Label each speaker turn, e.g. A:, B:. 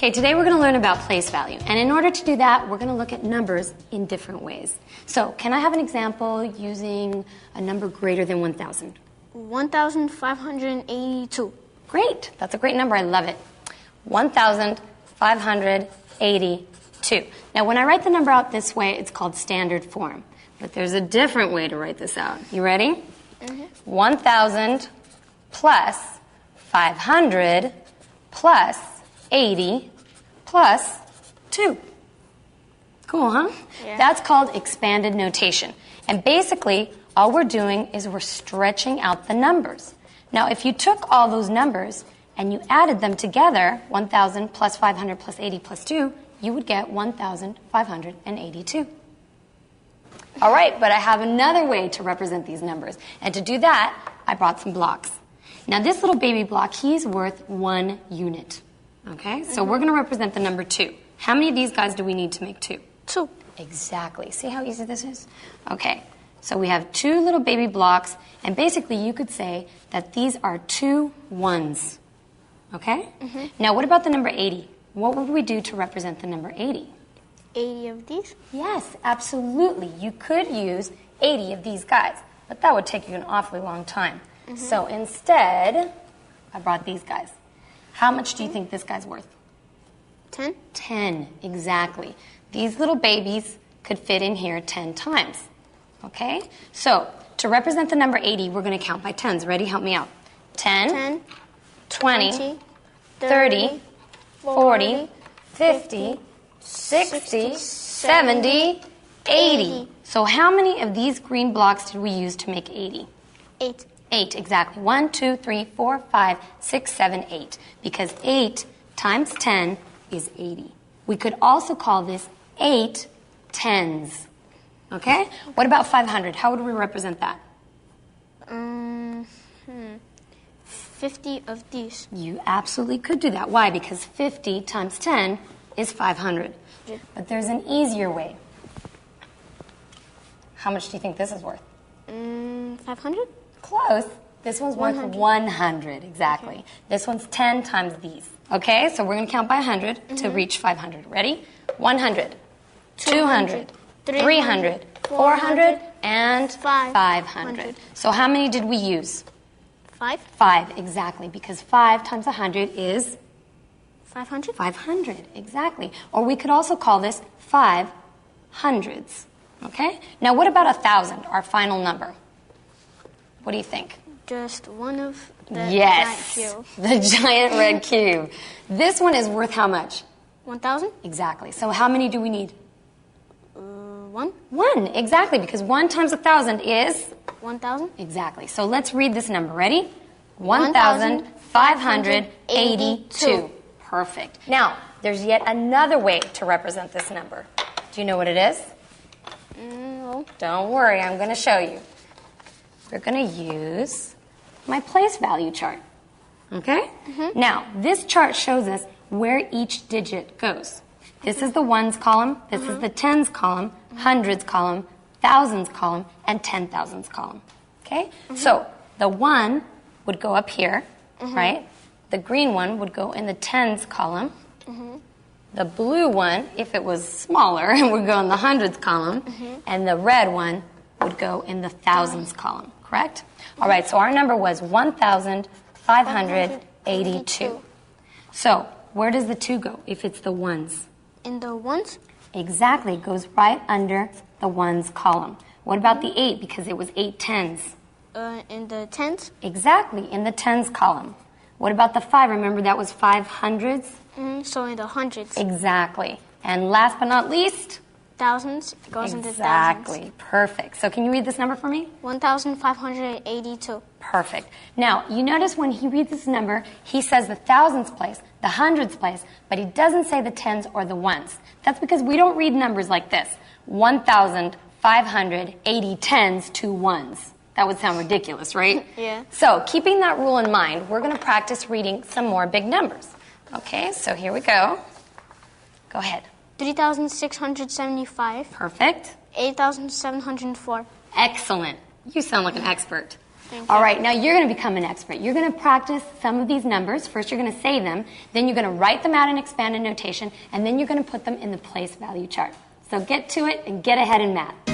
A: Okay, today we're going to learn about place value. And in order to do that, we're going to look at numbers in different ways. So, can I have an example using a number greater than 1,000?
B: 1,582.
A: Great. That's a great number. I love it. 1,582. Now, when I write the number out this way, it's called standard form. But there's a different way to write this out. You ready? 1,000 plus 500 plus 80 plus 2. Cool, huh?
B: Yeah.
A: That's called expanded notation. And basically, all we're doing is we're stretching out the numbers. Now, if you took all those numbers and you added them together, 1,000 plus 500 plus 80 plus 2, you would get 1,582. All right, but I have another way to represent these numbers. And to do that, I brought some blocks. Now, this little baby block, he's worth 1 unit. Okay, so we're going to represent the number 2. How many of these guys do we need to make 2?
B: 2.
A: Exactly. See how easy this is? Okay, so we have 2 little baby blocks, and basically you could say that these are 2 ones. Okay? Now, what about the number 80? What would we do to represent the number 80?
B: 80 of these?
A: Yes, absolutely. You could use 80 of these guys, but that would take you an awfully long time. So instead, I brought these guys. How much do you think this guy's worth?
B: 10.
A: 10, exactly. These little babies could fit in here 10 times. Okay? So, to represent the number 80, we're going to count by tens. Ready? Help me out. 10, 20, 30, 40, 50, 60, 70, 80. So how many of these green blocks did we use to make 80?
B: 8.
A: 8, exactly. 1, 2, 3, 4, 5, 6, 7, 8. Because 8 times 10 is 80. We could also call this 8 tens. Okay? What about 500? How would we represent that?
B: 50 of these.
A: You absolutely could do that. Why? Because 50 times 10 is 500.
B: Yeah.
A: But there's an easier way. How much do you think this is worth?
B: 500?
A: Close. This one's worth 100, exactly.
B: Okay.
A: This one's 10 times these. Okay, so we're going to count by 100 to reach 500. Ready? 100, 200, 300, 400, and 500. So how many did we use?
B: 5.
A: 5, exactly, because 5 times 100 is
B: 500?
A: 500, exactly. Or we could also call this 5 hundreds. Okay? Now what about 1,000, our final number? What do you think?
B: Just one of the
A: Yes,
B: giant cube.
A: the giant red cube. This one is worth how much?
B: 1,000?
A: Exactly. So how many do we need?
B: 1?
A: 1, exactly, because 1 times 1,000 is?
B: 1,000?
A: Exactly. So let's read this number. Ready? 1,582. Perfect. Now, there's yet another way to represent this number. Do you know what it is?
B: No.
A: Don't worry, I'm going to show you. We're going to use my place value chart. Okay? Now, this chart shows us where each digit goes. This is the ones column, this is the tens column, hundreds column, thousands column, and 10,000s column. Okay? So, the 1 would go up here, right? The green one would go in the tens column. The blue one, if it was smaller, would go in the hundreds column. And the red one would go in the thousands column, correct? All right, so our number was 1,582. So, where does the 2 go if it's the ones?
B: In the ones?
A: Exactly, it goes right under the ones column. What about the 8, because it was 8 tens?
B: In the tens?
A: Exactly, in the tens column. What about the 5? Remember that was 5 hundreds?
B: So in the hundreds.
A: Exactly. And last but not least?
B: Thousands goes into thousands.
A: Exactly, perfect. So can you read this number for me?
B: 1,582.
A: Perfect. Now, you notice when he reads this number, he says the thousands place, the hundreds place, but he doesn't say the tens or the ones. That's because we don't read numbers like this. 1,580 tens to ones. That would sound ridiculous, right?
B: Yeah.
A: So, keeping that rule in mind, we're going to practice reading some more big numbers. Okay, so here we go. Go ahead.
B: 3,675.
A: Perfect.
B: 8,704.
A: Excellent. You sound like an expert. All right, now you're going to become an expert. You're going to practice some of these numbers. First, you're going to say them. Then you're going to write them out in expanded notation. And then you're going to put them in the place value chart. So get to it and get ahead in math.